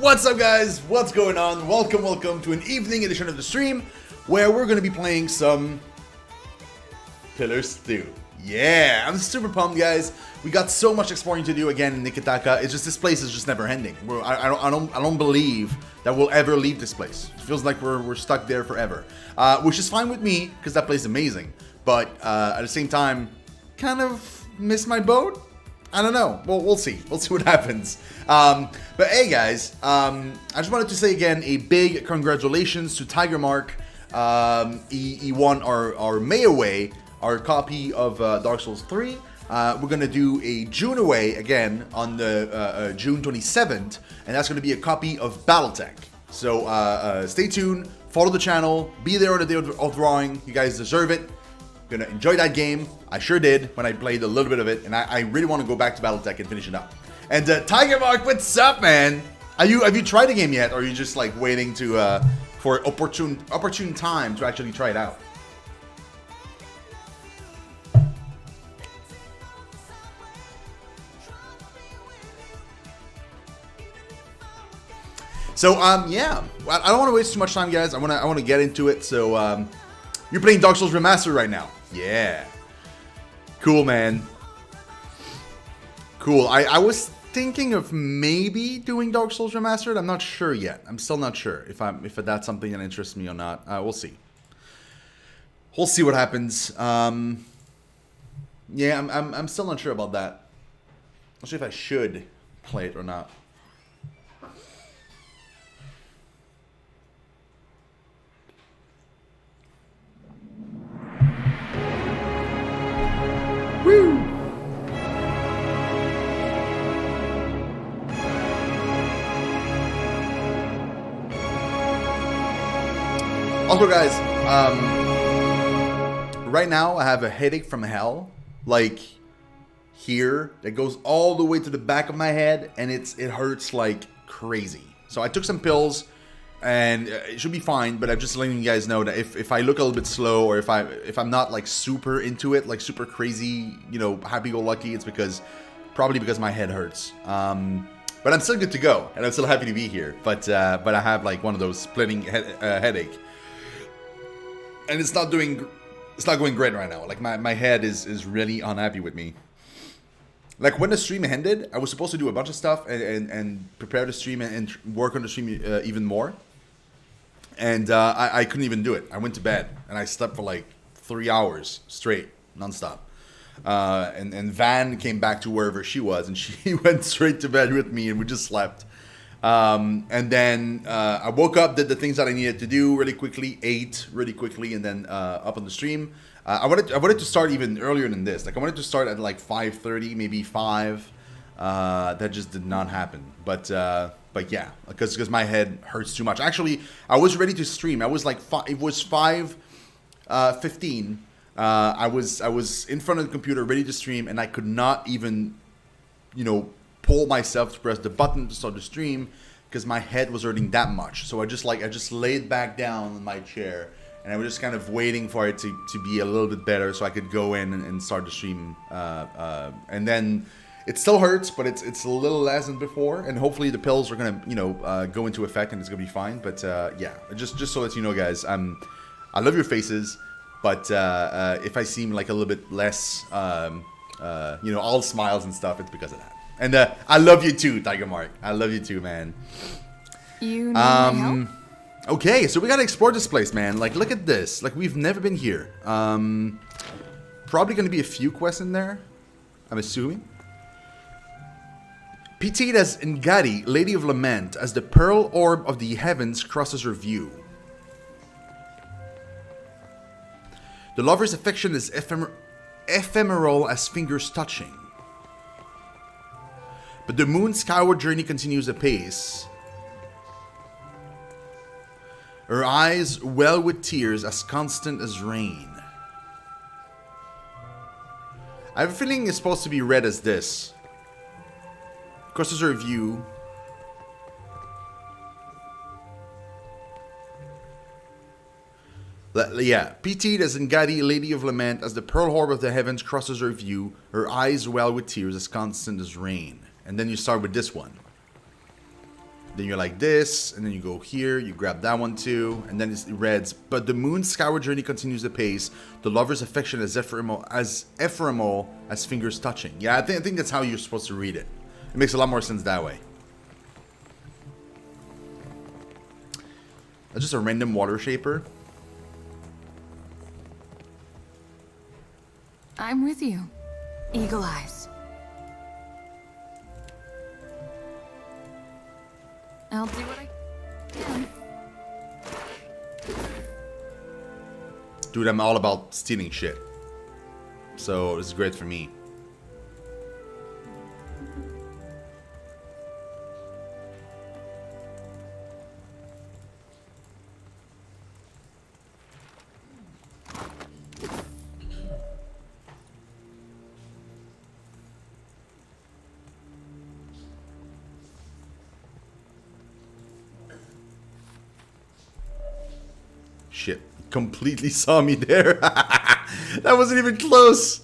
What's up, guys? What's going on? Welcome to an evening edition of the stream where we're going to be playing some Pillars 2. Yeah, I'm super pumped, guys. We got so much exploring to do again in Nikitaka. It's just this place is just never ending. I don't believe that we'll ever leave this place. It feels like we're stuck there forever, which is fine with me because that place is amazing. But at the same time, kind of miss my boat. I don't know. Well, we'll see. We'll see what happens. But hey, guys, I just wanted to say again a big congratulations to Tiger Mark. He won our May away, our copy of Dark Souls 3. We're going to do a June away again on the June 27th, and that's going to be a copy of Battletech. So stay tuned, follow the channel, be there on the day of drawing. You guys deserve it. Gonna enjoy that game. I sure did when I played a little bit of it, and I really want to go back to Battletech and finish it up. And Tiger Mark, what's up, man? Have you tried the game yet, or are you just like waiting to for opportune time to actually try it out? So yeah, I don't want to waste too much time, guys. I want to get into it. So you're playing Dark Souls Remastered right now. Yeah. Cool, man. Cool. I was thinking of maybe doing Dark Souls Remastered. I'm not sure yet. I'm still not sure if that's something that interests me or not. We'll see. We'll see what happens. Yeah, I'm still not sure about that. Not sure if I should play it or not. Woo! Also, guys, right now I have a headache from hell, like here, that goes all the way to the back of my head, and it hurts like crazy. So I took some pills, and it should be fine. But I'm just letting you guys know that if I look a little bit slow, or if I'm not like super into it, like super crazy, you know, happy-go-lucky, it's probably because my head hurts. But I'm still good to go, and I'm still happy to be here. But I have like one of those splitting headache. And it's not going great right now. Like my head is really unhappy with me. Like when the stream ended, I was supposed to do a bunch of stuff and prepare the stream and work on the stream even more. And I couldn't even do it. I went to bed and I slept for like 3 hours straight, nonstop. And Van came back to wherever she was, and she went straight to bed with me, and we just slept. And then I woke up, did the things that I needed to do really quickly, ate really quickly, and then up on the stream. I wanted to start even earlier than this. Like I wanted to start at like 5:30, maybe 5. That just did not happen. But yeah, because my head hurts too much. Actually, I was ready to stream. I was like it was 5:15. I was in front of the computer ready to stream, and I could not even, you know, pull myself to press the button to start the stream because my head was hurting that much. So I just laid back down in my chair, and I was just kind of waiting for it to be a little bit better so I could go in and start the stream. And then it still hurts, but it's a little less than before, and hopefully the pills are gonna, you know, go into effect and it's gonna be fine. But yeah, just so that you know, guys, I love your faces, but if I seem like a little bit less, you know, all smiles and stuff, it's because of that. And I love you too, Tiger Mark. I love you too, man. You need my help? Okay, so we gotta explore this place, man. Like, look at this. Like, we've never been here. Probably gonna be a few quests in there, I'm assuming. Pitied as Ngadi, Lady of Lament, as the pearl orb of the heavens crosses her view. The lover's affection is ephemeral as fingers touching. But the moon's skyward journey continues apace. Her eyes well with tears as constant as rain. I have a feeling it's supposed to be read as this. Crosses her view. Yeah, pitied as Ngadi, Lady of Lament, as the pearl orb of the heavens crosses her view, her eyes well with tears as constant as rain. And then you start with this one. Then you're like this, and then you go here, you grab that one too, and then it reads, but the moon's skyward journey continues apace, the lover's affection as ephemeral as fingers touching. Yeah, I think that's how you're supposed to read it. It makes a lot more sense that way. That's just a random water shaper. I'm with you. Eagle eyes. I'll do what I can. Dude, I'm all about stealing shit. So this is great for me. Shit. Completely saw me there. That wasn't even close.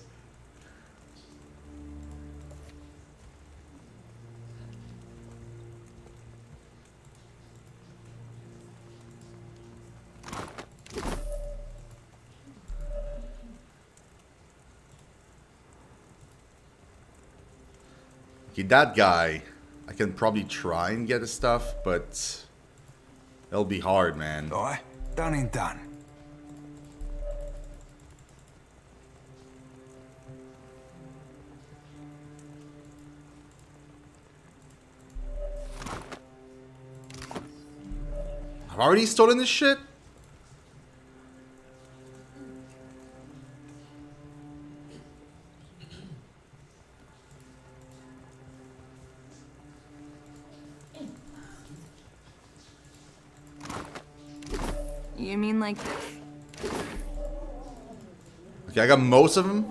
Okay, that guy, I can probably try and get his stuff, but it'll be hard, man. Boy, done and done. I've already stolen this shit? You mean like this? Okay, I got most of them.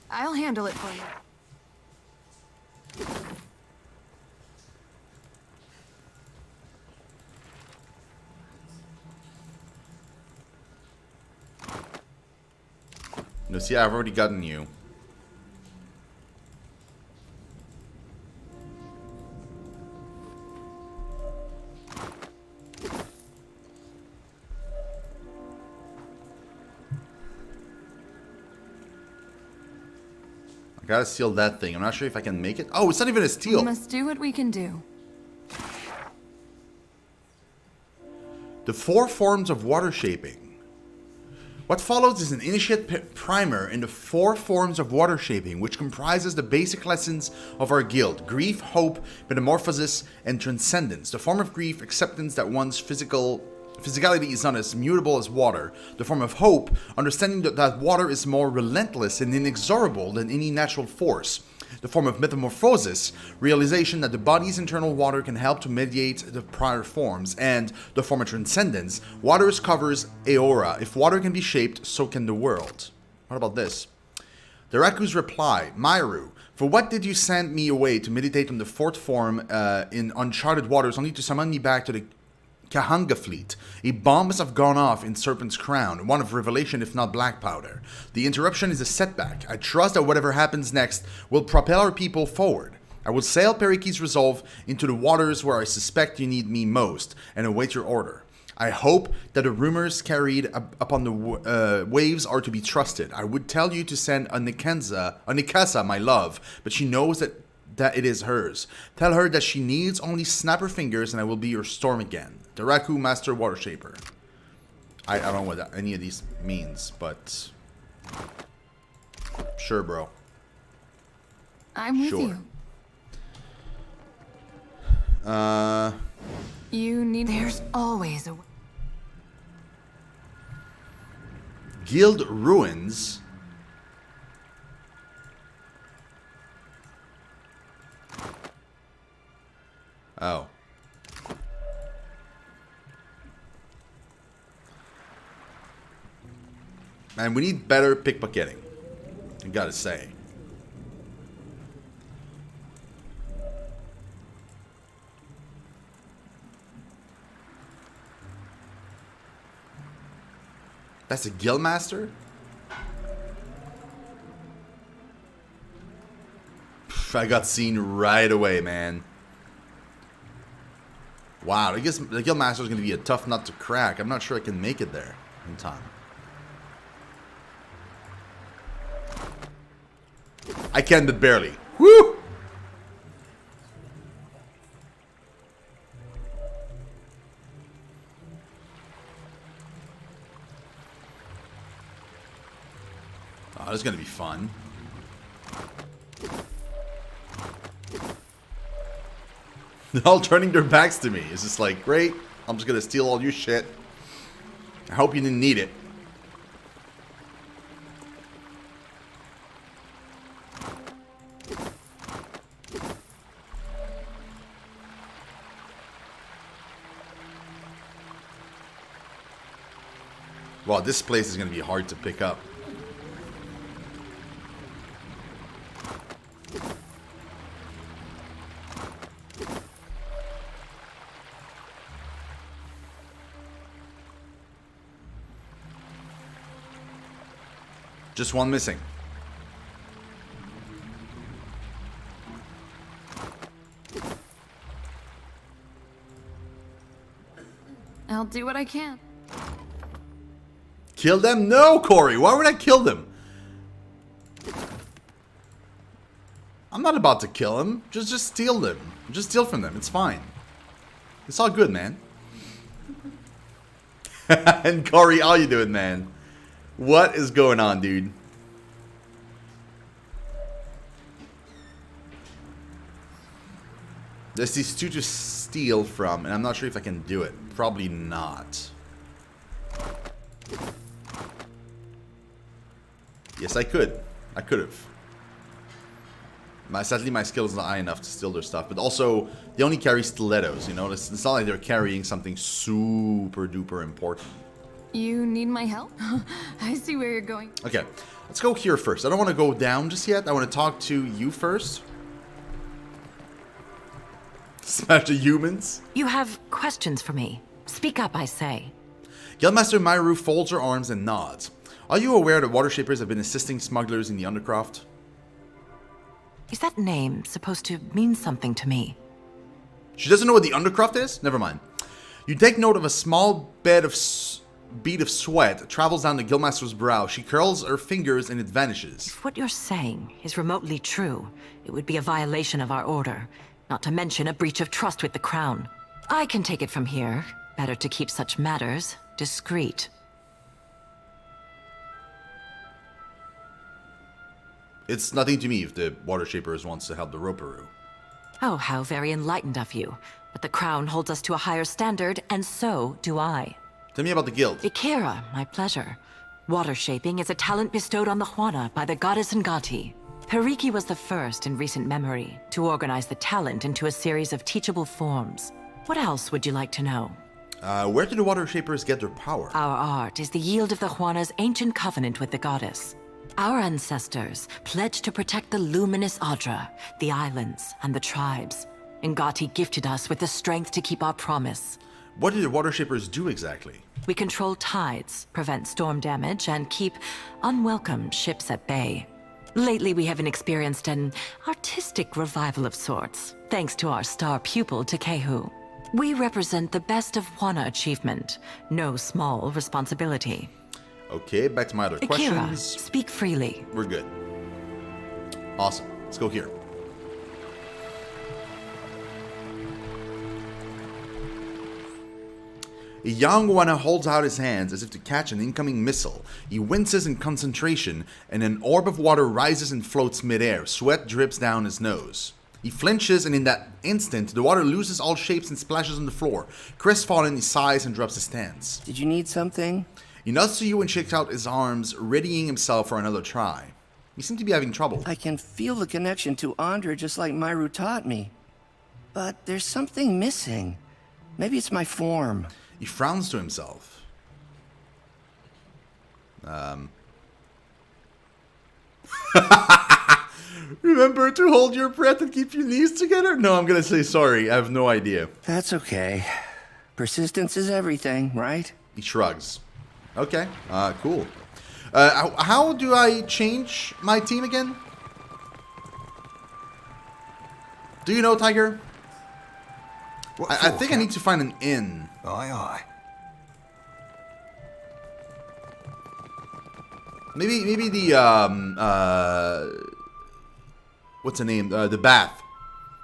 I'll handle it for you. No, see, I've already gotten you. I gotta steal that thing. I'm not sure if I can make it. Oh, it's not even a We steal. must do what we can do. The 4 forms of water shaping. What follows is an initiate primer in the 4 forms of water shaping, which comprises the basic lessons of our guild: grief, hope, metamorphosis, and transcendence. The form of grief, acceptance that one's physicality is not as mutable as water. The form of hope, understanding that water is more relentless and inexorable than any natural force. The form of metamorphosis, realization that the body's internal water can help to mediate the prior forms. And the form of transcendence, water covers aura. If water can be shaped, so can the world. What about this? The Raku's reply, Myru, for what did you send me away to meditate on the 4th form in uncharted waters, only to summon me back to the Kahanga fleet? A bomb must have gone off in Serpent's Crown, one of revelation if not black powder. The interruption is a setback. I trust that whatever happens next will propel our people forward. I will sail Periki's resolve into the waters where I suspect you need me most, and await your order. I hope that the rumors carried upon the waves are to be trusted. I would tell you to send a Nikasa, my love, but she knows that it is hers. Tell her that she needs only snap her fingers and I will be your storm again. The Raku Master Water Shaper. I don't know what any of these means, but sure, bro. I'm with Sure. you. You need. There's always a way. Guild Ruins. Oh. And we need better pickpocketing, I gotta say. That's a guild master? I got seen right away, man. Wow, I guess the Guildmaster is going to be a tough nut to crack. I'm not sure I can make it there in time. I can, but barely. Woo! Oh, this is going to be fun. They're all turning their backs to me. It's just like, great, I'm just going to steal all your shit. I hope you didn't need it. Wow, this place is going to be hard to pick up. Just one missing. I'll do what I can. Kill them? No, Corey. Why would I kill them? I'm not about to kill them. Just steal them. Just steal from them. It's fine. It's all good, man. And Corey, how you doing, man? What is going on, dude? There's these two to steal from, and I'm not sure if I can do it. Probably not. Yes, I could. I could have. Sadly, my skill is not high enough to steal their stuff. But also, they only carry stilettos, you know? It's not like they're carrying something super duper important. You need my help? I see where you're going. Okay, let's go here first. I don't want to go down just yet. I want to talk to you first. Smash the humans. You have questions for me. Speak up, I say. Guildmaster Myru folds her arms and nods. Are you aware that water shapers have been assisting smugglers in the Undercroft? Is that name supposed to mean something to me? She doesn't know what the Undercroft is? Never mind. You take note of a small bead of sweat travels down the Guildmaster's brow. She curls her fingers and it vanishes. If what you're saying is remotely true, it would be a violation of our order, not to mention a breach of trust with the Crown. I can take it from here. Better to keep such matters discreet. It's nothing to me if the Water Shapers wants to help the Roperu. Oh, how very enlightened of you. But the Crown holds us to a higher standard, and so do I. Tell me about the guild. Ikira, my pleasure. Water shaping is a talent bestowed on the Juana by the goddess Ngati. Periki was the first in recent memory to organize the talent into a series of teachable forms. What else would you like to know? Where do the Water Shapers get their power? Our art is the yield of the Juana's ancient covenant with the goddess. Our ancestors pledged to protect the luminous Adra, the islands, and the tribes. Ngati gifted us with the strength to keep our promise. What do the Water Shapers do exactly? We control tides, prevent storm damage, and keep unwelcome ships at bay. Lately, we have experienced an artistic revival of sorts, thanks to our star pupil, Takehu. We represent the best of Juana achievement, no small responsibility. Okay, back to my other Akira, questions. speak freely. We're good. Awesome. Let's go here. Young Juana holds out his hands as if to catch an incoming missile. He winces in concentration, and an orb of water rises and floats midair. Sweat drips down his nose. He flinches, and in that instant, the water loses all shapes and splashes on the floor. Crestfallen, he sighs and drops his stance. Did you need something? He nods to you and shakes out his arms, readying himself for another try. You seem to be having trouble. I can feel the connection to Andra just like Myru taught me. But there's something missing. Maybe it's my form. He frowns to himself. Remember to hold your breath and keep your knees together? No, I'm gonna say sorry. I have no idea. That's okay. Persistence is everything, right? He shrugs. Okay, cool. How do I change my team again? Do you know, Tiger? What I for, think I need to find an inn. Aye, aye. Maybe the what's the name? The bath,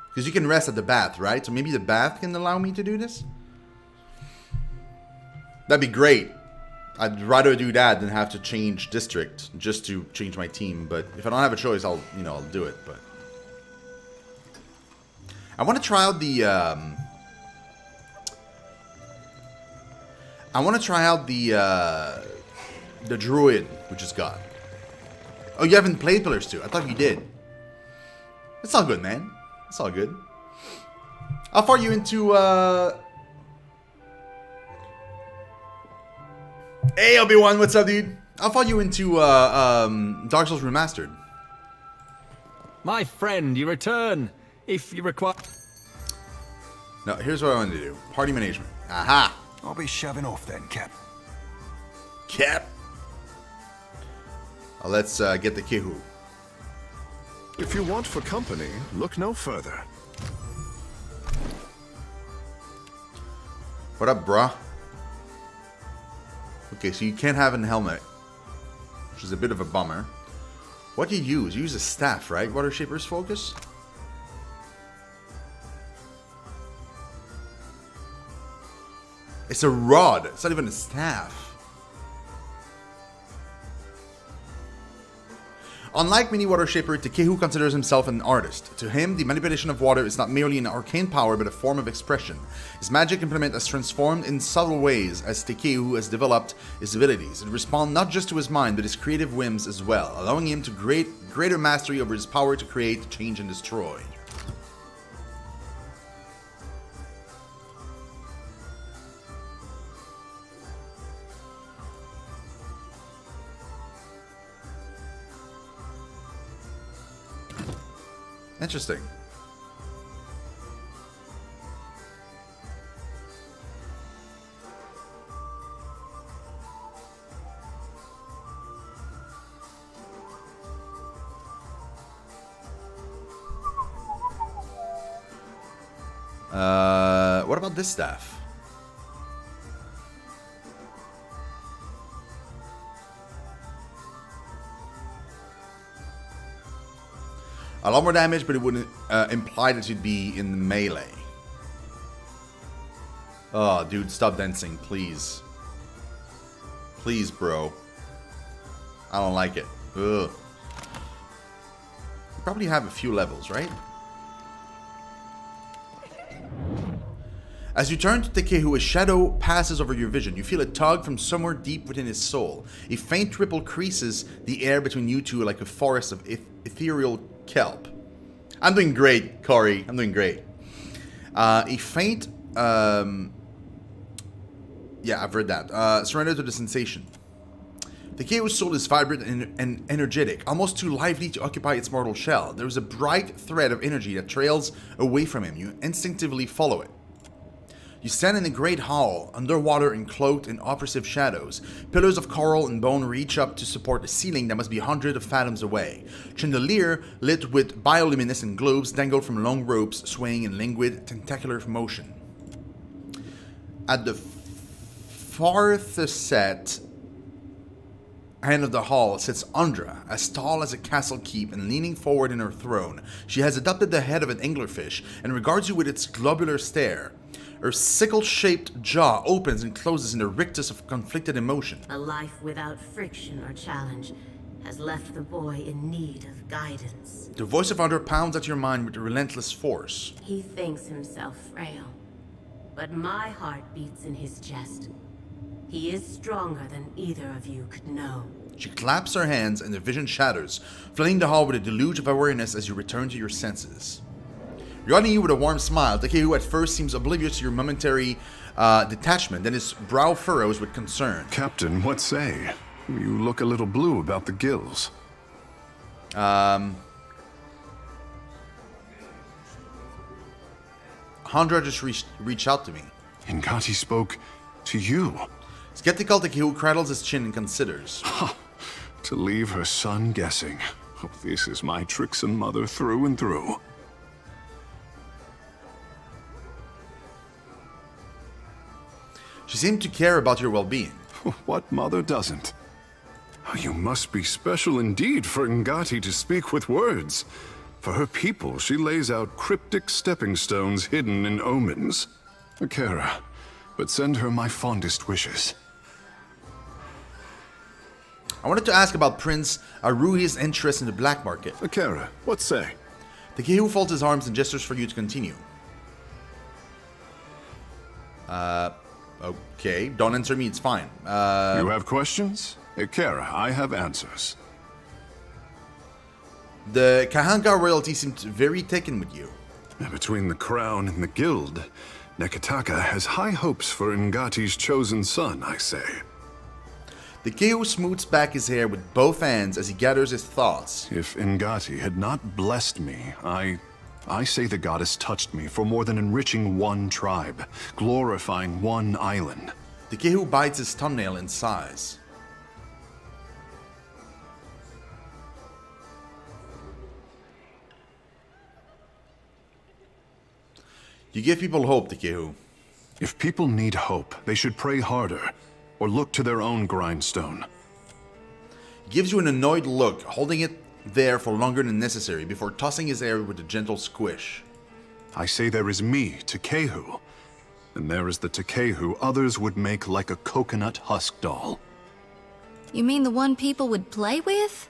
because you can rest at the bath, right? So maybe the bath can allow me to do this. That'd be great. I'd rather do that than have to change district just to change my team. But if I don't have a choice, I'll do it. But I want to try out the the druid we just got. Oh, you haven't played Pillars 2. I thought you did. It's all good, man. It's all good. How far are you into Hey, Obi-Wan, what's up, dude? How far are you into Dark Souls Remastered? My friend, you return. If you require... No, here's what I want to do. Party management. Aha! I'll be shoving off then, Cap. Cap! Let's get the Kehu. If you want for company, look no further. What up, bruh? Okay, so you can't have a helmet, which is a bit of a bummer. What do you use? You use a staff, right? Water Shaper's Focus? It's a rod. It's not even a staff. Unlike many Water Shaper, Takehu considers himself an artist. To him, the manipulation of water is not merely an arcane power, but a form of expression. His magic implement has transformed in subtle ways as Takehu has developed his abilities, and respond not just to his mind, but his creative whims as well, allowing him to greater mastery over his power to create, change, and destroy. Interesting. What about this staff? A lot more damage, but it wouldn't imply that you'd be in melee. Oh, dude, stop dancing, please. Please, bro. I don't like it. Ugh. You probably have a few levels, right? As you turn to Takehu, a shadow passes over your vision. You feel a tug from somewhere deep within his soul. A faint ripple creases the air between you two like a forest of ethereal kelp. I'm doing great, Corey. I'm doing great. A faint... yeah, I've read that. Surrender to the sensation. Takehu's soul is vibrant and energetic, almost too lively to occupy its mortal shell. There is a bright thread of energy that trails away from him. You instinctively follow it. You stand in a great hall, underwater and cloaked in oppressive shadows. Pillars of coral and bone reach up to support a ceiling that must be hundreds of fathoms away. Chandelier, lit with bioluminescent globes, dangle from long ropes swaying in languid, tentacular motion. At the farthest end of the hall sits Andra, as tall as a castle keep and leaning forward in her throne. She has adopted the head of an anglerfish and regards you with its globular stare. Her sickle-shaped jaw opens and closes in a rictus of conflicted emotion. A life without friction or challenge has left the boy in need of guidance. The voice of Andra pounds at your mind with relentless force. He thinks himself frail, but my heart beats in his chest. He is stronger than either of you could know. She claps her hands and the vision shatters, flooding the hall with a deluge of awareness as you return to your senses. Regarding you with a warm smile, Takehu at first seems oblivious to your momentary detachment, then his brow furrows with concern. Captain, what say? You look a little blue about the gills. Handra just reached out to me. Ingati spoke to you. Skeptical, Takehu cradles his chin and considers. To leave her son guessing. Oh, this is my trickson mother through and through. She seemed to care about your well-being. What mother doesn't? You must be special indeed for Ngati to speak with words. For her people, she lays out cryptic stepping stones hidden in omens. Akira, but send her my fondest wishes. I wanted to ask about Prince Aruhi's interest in the black market. Akira, what say? Takehu folds his arms and gestures for you to continue. Okay. Don't answer me, it's fine. You have questions? Akira, I have answers. The Kahanga royalty seemed very taken with you. Between the crown and the guild, Nekataka has high hopes for Ngati's chosen son, I say. Takehu smooths back his hair with both hands as he gathers his thoughts. If Ngati had not blessed me, I say the goddess touched me for more than enriching one tribe, glorifying one island. Takehu bites his thumbnail and sighs. You give people hope, Takehu. If people need hope, they should pray harder, or look to their own grindstone. He gives you an annoyed look, holding it there for longer than necessary before tossing his hair with a gentle squish. I say there is me, Takehu, and there is the Takehu others would make like a coconut husk doll. You mean the one people would play with?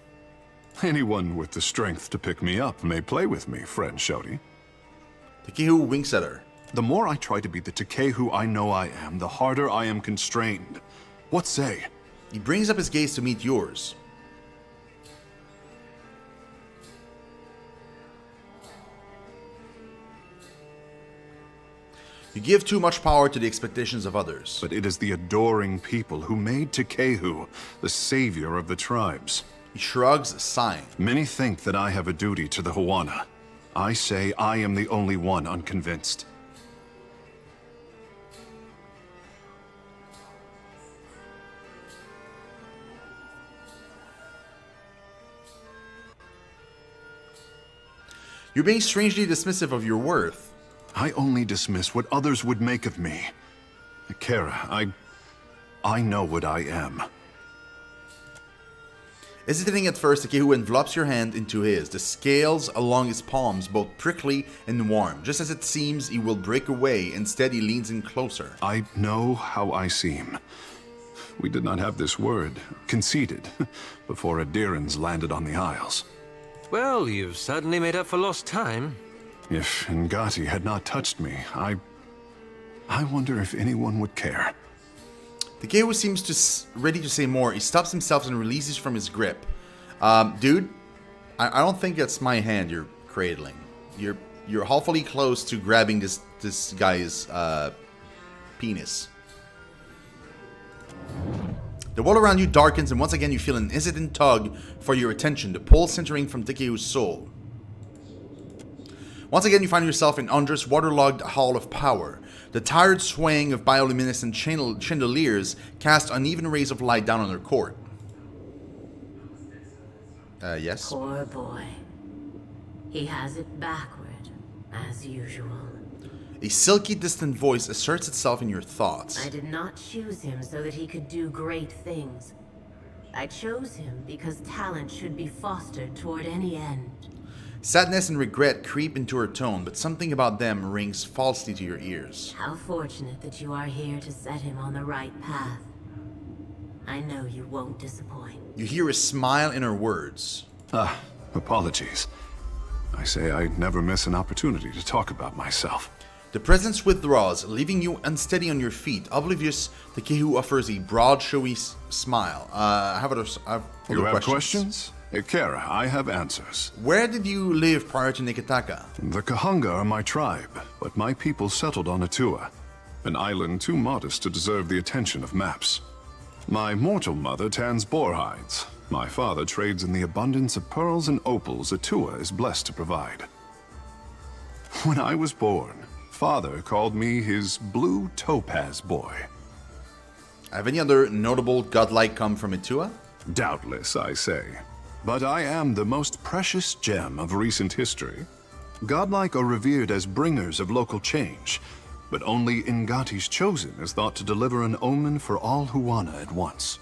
Anyone with the strength to pick me up may play with me, friend Shouty. Takehu winks at her. The more I try to be the Takehu I know I am, the harder I am constrained. What say? He brings up his gaze to meet yours. You give too much power to the expectations of others. But it is the adoring people who made Takehu the savior of the tribes. He shrugs, sighing. Many think that I have a duty to the Huana. I say I am the only one unconvinced. You're being strangely dismissive of your worth. I only dismiss what others would make of me. Akira, I know what I am. Hesitating at first, Takehu envelops your hand into his, the scales along his palms both prickly and warm. Just as it seems he will break away, instead he leans in closer. I know how I seem. We did not have this word, conceded, before Adirans landed on the Isles. Well, you've certainly made up for lost time. If Ngati had not touched me, I wonder if anyone would care. Takehu seems ready to say more. He stops himself and releases from his grip. Dude, I don't think that's my hand you're cradling. You're awfully close to grabbing this guy's penis. The wall around you darkens, and once again you feel an hesitant tug for your attention, the pull centering from Takehu's soul. Once again you find yourself in Andra's waterlogged hall of power. The tired swaying of bioluminescent chandeliers cast uneven rays of light down on her court. Yes? Poor boy. He has it backward, as usual. A silky, distant voice asserts itself in your thoughts. I did not choose him so that he could do great things. I chose him because talent should be fostered toward any end. Sadness and regret creep into her tone, but something about them rings falsely to your ears. How fortunate that you are here to set him on the right path. I know you won't disappoint. You hear a smile in her words. Apologies. I say I never miss an opportunity to talk about myself. The presence withdraws, leaving you unsteady on your feet. Oblivious, Takehu offers a broad, showy smile. I have You have questions? Akira, I have answers. Where did you live prior to Nekataka? The Kahanga are my tribe, but my people settled on Atua, an island too modest to deserve the attention of maps. My mortal mother tans boar hides. My father trades in the abundance of pearls and opals Atua is blessed to provide. When I was born, Father called me his blue topaz boy. Have any other notable godlike come from Atua? Doubtless, I say. But I am the most precious gem of recent history. Godlike are revered as bringers of local change, but only Ngati's Chosen is thought to deliver an omen for all Huana at once.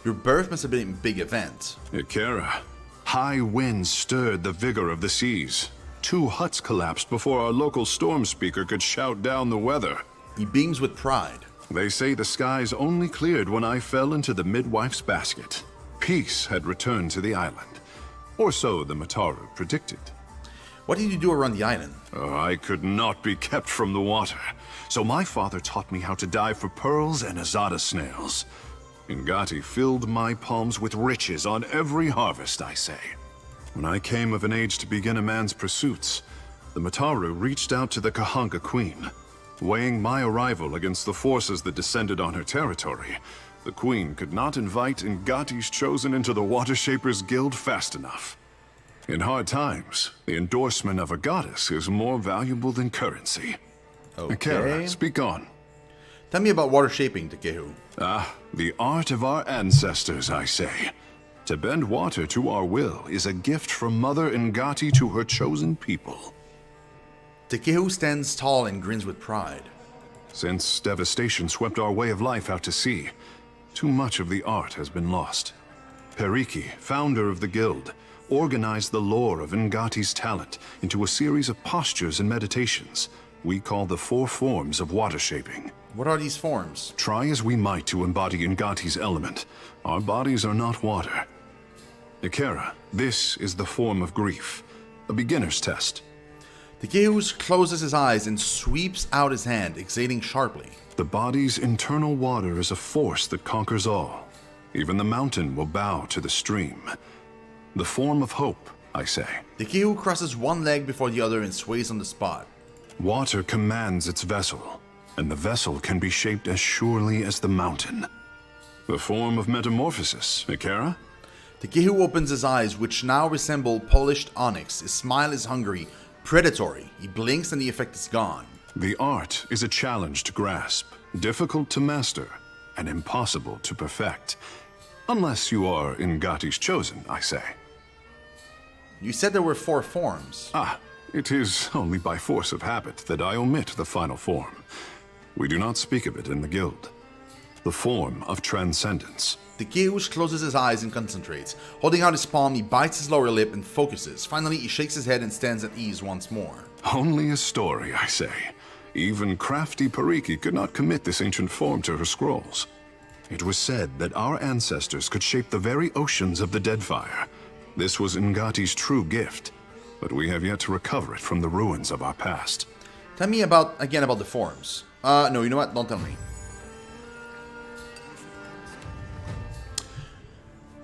Your birth must have been a big event. Ikera, high winds stirred the vigor of the seas. 2 huts collapsed before our local storm speaker could shout down the weather. He beams with pride. They say the skies only cleared when I fell into the midwife's basket. Peace had returned to the island. Or so the Mataru predicted. What did you do around the island? Oh, I could not be kept from the water. So my father taught me how to dive for pearls and azada snails. Ngati filled my palms with riches on every harvest, I say. When I came of an age to begin a man's pursuits, the Mataru reached out to the Kahanga Queen. Weighing my arrival against the forces that descended on her territory, the Queen could not invite Ngati's Chosen into the Water Shapers Guild fast enough. In hard times, the endorsement of a goddess is more valuable than currency. Okay. Ikera, speak on. Tell me about water shaping, Takehu. Ah, the art of our ancestors, I say. To bend water to our will is a gift from Mother Ngati to her chosen people. Takehu stands tall and grins with pride. Since devastation swept our way of life out to sea, too much of the art has been lost. Periki, founder of the guild, organized the lore of Ngati's talent into a series of postures and meditations we call the 4 forms of water shaping. What are these forms? Try as we might to embody Ngati's element, our bodies are not water. Ikera, this is the form of grief, a beginner's test. Takehu closes his eyes and sweeps out his hand, exhaling sharply. The body's internal water is a force that conquers all. Even the mountain will bow to the stream. The form of hope, I say. Takehu crosses one leg before the other and sways on the spot. Water commands its vessel, and the vessel can be shaped as surely as the mountain. The form of metamorphosis, Ikera? Takehu opens his eyes, which now resemble polished onyx. His smile is hungry, predatory. He blinks and the effect is gone. The art is a challenge to grasp, difficult to master, and impossible to perfect. Unless you are Ngati's Chosen, I say. You said there were 4 forms. Ah, it is only by force of habit that I omit the final form. We do not speak of it in the guild. The form of transcendence. Takehu closes his eyes and concentrates. Holding out his palm, he bites his lower lip and focuses. Finally, he shakes his head and stands at ease once more. Only a story, I say. Even crafty Periki could not commit this ancient form to her scrolls. It was said that our ancestors could shape the very oceans of the Deadfire. This was Ngati's true gift, but we have yet to recover it from the ruins of our past. Tell me about the forms. No, you know what? Don't tell me.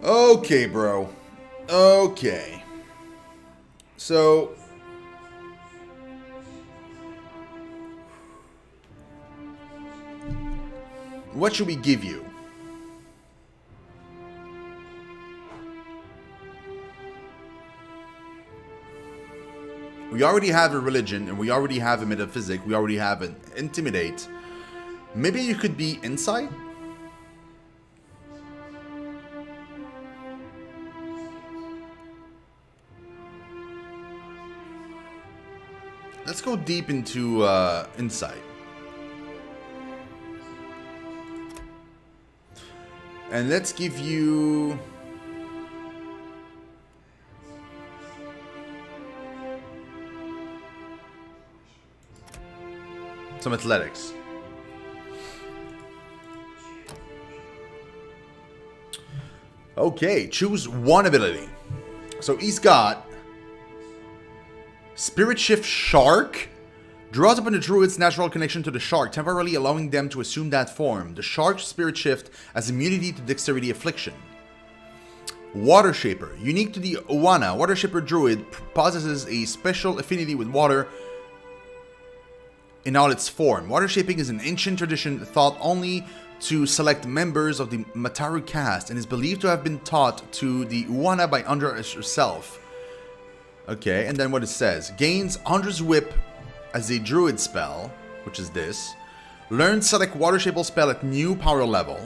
Okay, bro. Okay. So... what should we give you? We already have a religion, and we already have a metaphysic, we already have an intimidate. Maybe you could be insight? Let's go deep into insight. And let's give you... some athletics. Okay, choose one ability. So he's got Spirit Shift Shark. Draws upon the druid's natural connection to the shark, temporarily allowing them to assume that form. The shark's Spirit Shift has immunity to Dexterity Affliction. Water Shaper. Unique to the Owana, Water Shaper Druid possesses a special affinity with water in all its form. Water shaping is an ancient tradition thought only to select members of the Mataru caste and is believed to have been taught to the Uwana by Andra herself. Okay, and then what it says. Gains Andra's Whip as a druid spell, which is this. Learn select water shaper spell at new power level.